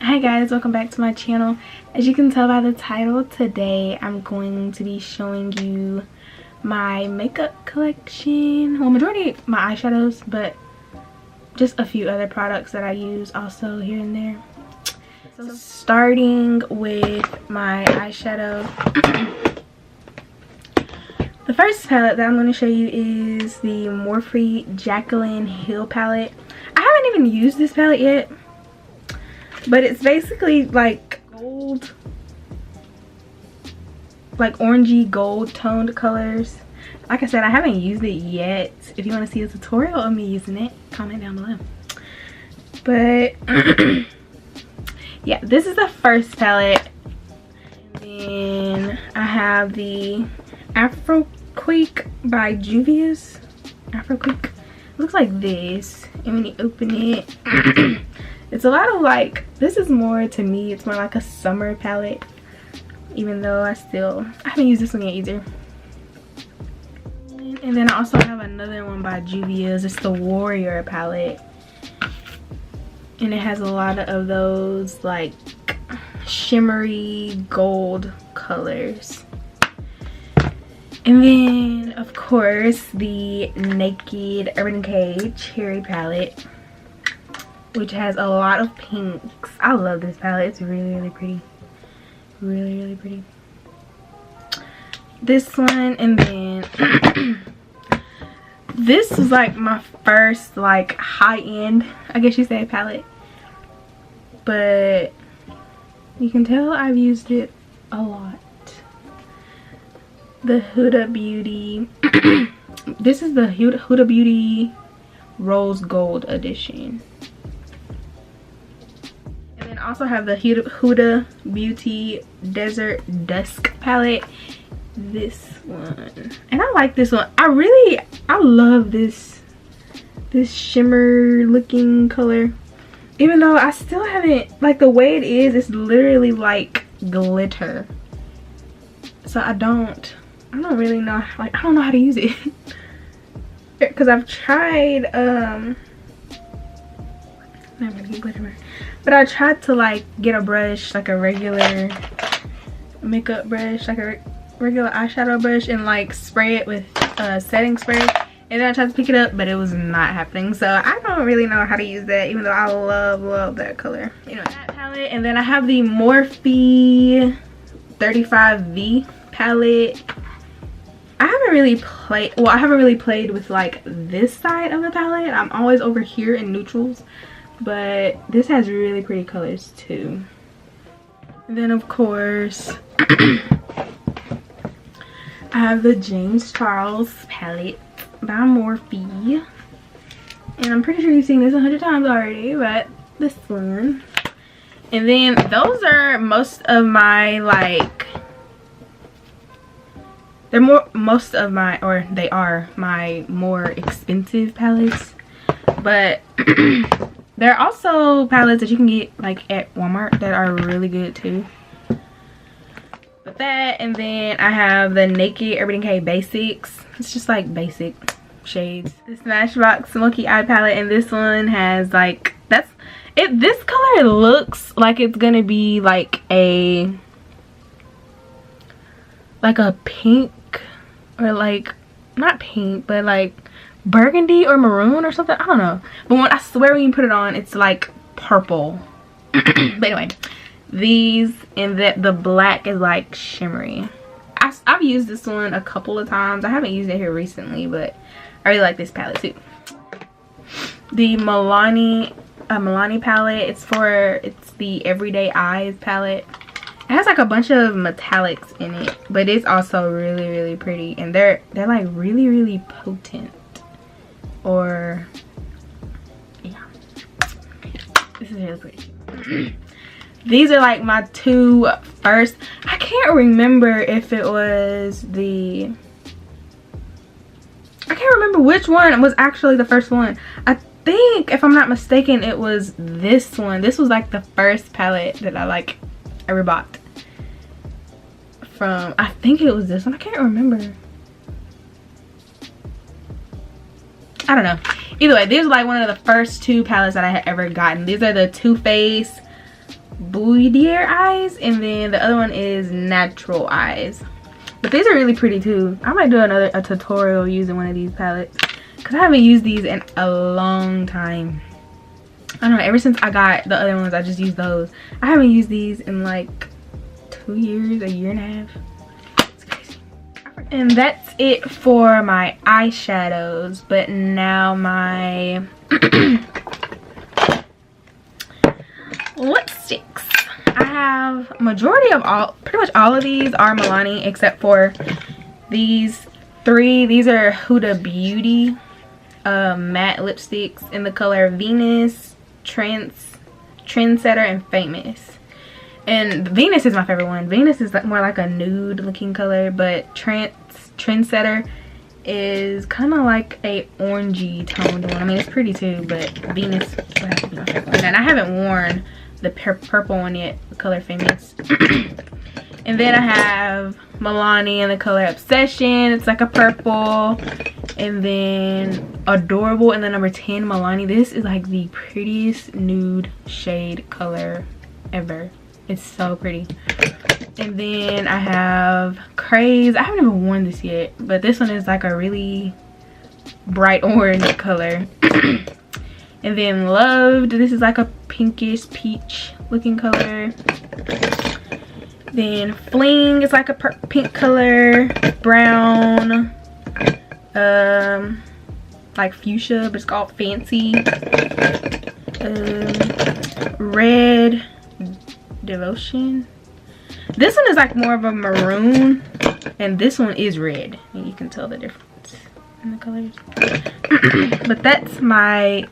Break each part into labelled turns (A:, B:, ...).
A: Hi guys, welcome back to my channel. As you can tell by the title, today I'm going to be showing you my makeup collection. Well, majority my eyeshadows, but just a few other products that I use also here and there. So starting with my eyeshadow, the first palette that I'm going to show you is the Morphe Jacqueline Hill palette. I haven't even used this palette yet, but it's basically like gold, like orangey gold toned colors. Like I said, I haven't used it yet. If you want to see a tutorial of me using it, comment down below. But yeah, this is the first palette. And then I have the Afroquake by Juvia's. Afroquake. It looks like this. And when you open it, it's a lot of like, this is more, to me, it's more like a summer palette. Even though I haven't used this one yet either. And then I also have another one by Juvia's. It's the Warrior palette. And it has a lot of those like shimmery gold colors. And then, of course, the Naked Urban Decay Cherry palette, which has a lot of pinks. I love this palette. It's really, really pretty. Really, really pretty. This one, and then this was like my first like high-end, I guess you say, palette. But you can tell I've used it a lot. The Huda Beauty. This is the Huda Beauty Rose Gold edition. And then also have the Huda Beauty Desert Dusk palette. This one. And I like this one. I love this shimmer looking color. Even though I still haven't, like, the way it is, it's literally like glitter. So I don't really know, like, I don't know how to use it. Because I've tried, I'm not gonna get glitter, but I tried to like get a brush, like a regular makeup brush, like a regular eyeshadow brush, and like spray it with setting spray. And then I tried to pick it up, but it was not happening. So I don't really know how to use that, even though I love that color. You know, that palette. And then I have the Morphe 35V palette. I haven't really played with like this side of the palette. I'm always over here in neutrals, but this has really pretty colors too. And then of course I have the James Charles palette by Morphe, and I'm pretty sure you've seen this 100 times already, but this one. And then those are most of my like, they are my more expensive palettes, but there are also palettes that you can get like at Walmart that are really good too. But that, and then I have the Naked Urban Decay Basics. It's just like basic shades. The Smashbox Smoky Eye palette, and this one has like, this color looks like it's gonna be like a pink, or like, not pink, but like burgundy or maroon or something. I don't know. But I swear when you put it on, it's like purple. But anyway, these, and the black is like shimmery. I've used this one a couple of times. I haven't used it here recently, but I really like this palette too. The Milani palette. It's the Everyday Eyes palette. It has like a bunch of metallics in it, but it's also really, really pretty, and they're like really, really potent. Or yeah, this is really pretty. These are like my two first. I can't remember if it was I can't remember which one was actually the first one. I think, if I'm not mistaken, it was this one. This was like the first palette that I ever bought from. I think it was this one. I can't remember. I don't know. Either way, these are like one of the first two palettes that I had ever gotten. These are the Too Faced boudier eyes, and then the other one is natural eyes. But these are really pretty too. I might do a tutorial using one of these palettes because I haven't used these in a long time. I don't know, ever since I got the other ones I just used those. I haven't used these in like 2 years, a year and a half. It's crazy. And that's it for my eyeshadows. But now my lipsticks. I have majority of pretty much all of these are Milani except for these 3. These are Huda Beauty matte lipsticks in the color Venus, Trendsetter, and Famous. And Venus is my favorite one. Venus is more like a nude looking color, but Trendsetter is kind of like a orangey toned one. I mean, it's pretty too, but Venus would have to be my favorite one. And I haven't worn the purple one yet, the color Famous. And then I have Milani in the color Obsession. It's like a purple. And then Adorable in the number 10 Milani. This is like the prettiest nude shade color ever. It's so pretty. And then I have Craze. I haven't even worn this yet, but this one is like a really bright orange color. And then Loved. This is like a pinkish peach looking color. Then Fling is like a pink color. Brown, like fuchsia, but it's called Fancy. Red Devotion. This one is like more of a maroon, and this one is red, and you can tell the difference in the colors. But that's my,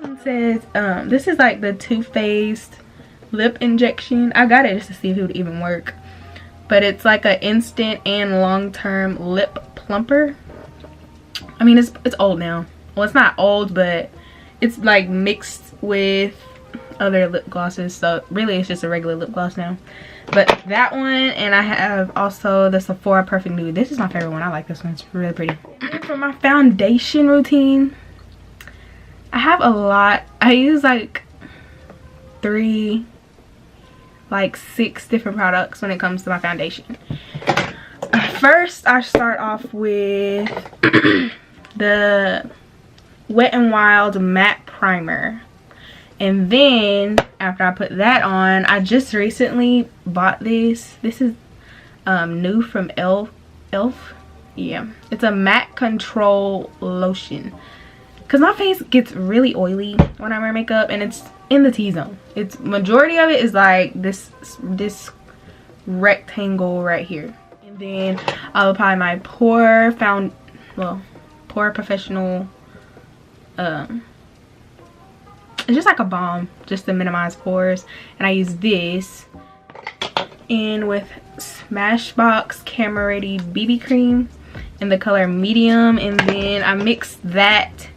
A: it says this is like the Too Faced lip injection. I got it just to see if it would even work, but it's like an instant and long-term lip plumper. I mean, it's old now. Well, it's not old, but it's like mixed with other lip glosses, so really it's just a regular lip gloss now. But that one, and I have also the Sephora Perfect Nude. This is my favorite one. I like this one. It's really pretty. And for my foundation routine, I have a lot. I use like 6 different products when it comes to my foundation. First, I start off with the Wet n Wild Matte Primer. And then after I put that on, I just recently bought this. This is new from Elf. Yeah, it's a matte control lotion. Cause my face gets really oily when I wear makeup, and it's in the T-zone. It's majority of it is like this rectangle right here. And then I'll apply my Pore Professional. It's just like a balm just to minimize pores, and I use this in with Smashbox Camera Ready BB cream in the color medium, and then I mix that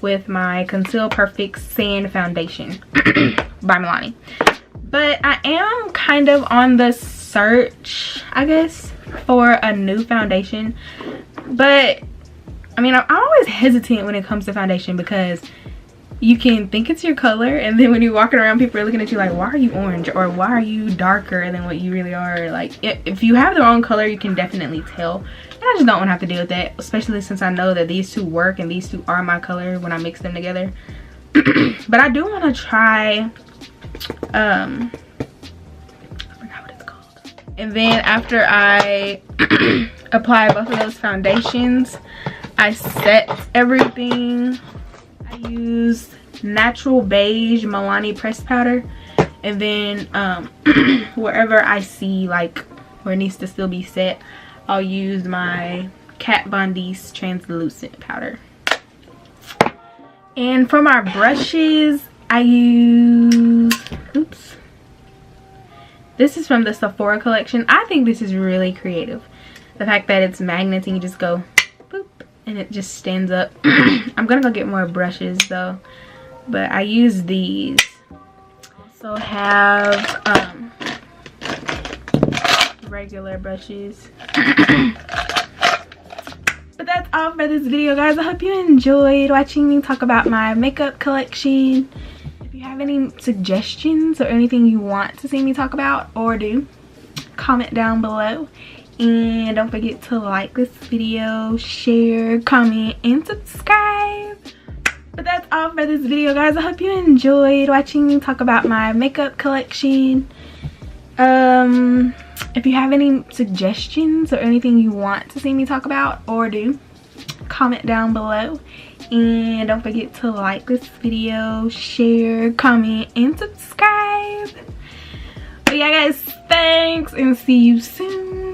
A: with my Conceal Perfect Sand Foundation by Milani. But I am kind of on the search, I guess, for a new foundation. But I mean, I'm always hesitant when it comes to foundation because you can think it's your color, and then when you're walking around, people are looking at you like, why are you orange, or why are you darker than what you really are? Like, if you have the wrong color, you can definitely tell. And I just don't want to have to deal with that, especially since I know that these two work and these two are my color when I mix them together. But I do want to try I forgot what it's called. And then after I apply both of those foundations, I set everything. I use Natural Beige Milani pressed powder, and then wherever I see like where it needs to still be set, I'll use my Kat Von D's translucent powder. And for my brushes, I use, this is from the Sephora collection. I think this is really creative. The fact that it's magnets and you just go boop and it just stands up. I'm gonna go get more brushes though, but I use these. Also have regular brushes. But that's all for this video, guys. I hope you enjoyed watching me talk about my makeup collection. If you have have any suggestions or anything you want to see me talk about or do, comment down below. And don't forget to like this video, share, comment, and subscribe. But that's all for this video, guys. I hope you enjoyed watching me talk about my makeup collection. If you have any suggestions or anything you want to see me talk about or do, comment down below. And don't forget to like this video, share, comment, and subscribe. But yeah, guys, thanks, and see you soon.